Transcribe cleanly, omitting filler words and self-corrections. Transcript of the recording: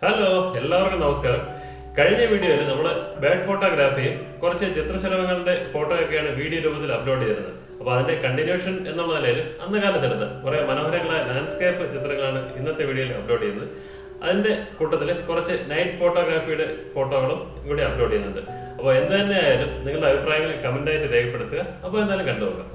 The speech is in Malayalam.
ഹലോ, എല്ലാവർക്കും നമസ്കാരം. കഴിഞ്ഞ വീഡിയോയിൽ നമ്മൾ ബേർഡ് ഫോട്ടോഗ്രാഫിയും കുറച്ച് ചിത്രശലഭങ്ങളുടെ ഫോട്ടോയൊക്കെയാണ് വീഡിയോ രൂപത്തിൽ അപ്ലോഡ് ചെയ്തിരുന്നത്. അപ്പോൾ അതിന്റെ കണ്ടിന്യൂഷൻ എന്നുള്ള നിലയിൽ അന്ന് കാലത്തെടുത്ത് കുറെ മനോഹരങ്ങളായ ലാൻഡ്സ്കേപ്പ് ചിത്രങ്ങളാണ് ഇന്നത്തെ വീഡിയോയിൽ അപ്ലോഡ് ചെയ്യുന്നത്. അതിന്റെ കൂട്ടത്തിൽ കുറച്ച് നൈറ്റ് ഫോട്ടോഗ്രാഫിയുടെ ഫോട്ടോകളും കൂടി അപ്ലോഡ് ചെയ്യുന്നുണ്ട്. അപ്പോൾ എന്ത് തന്നെയായാലും നിങ്ങളുടെ അഭിപ്രായങ്ങൾ കമന്റായിട്ട് രേഖപ്പെടുത്തുക. അപ്പോൾ എന്തായാലും കണ്ടുപോകാം.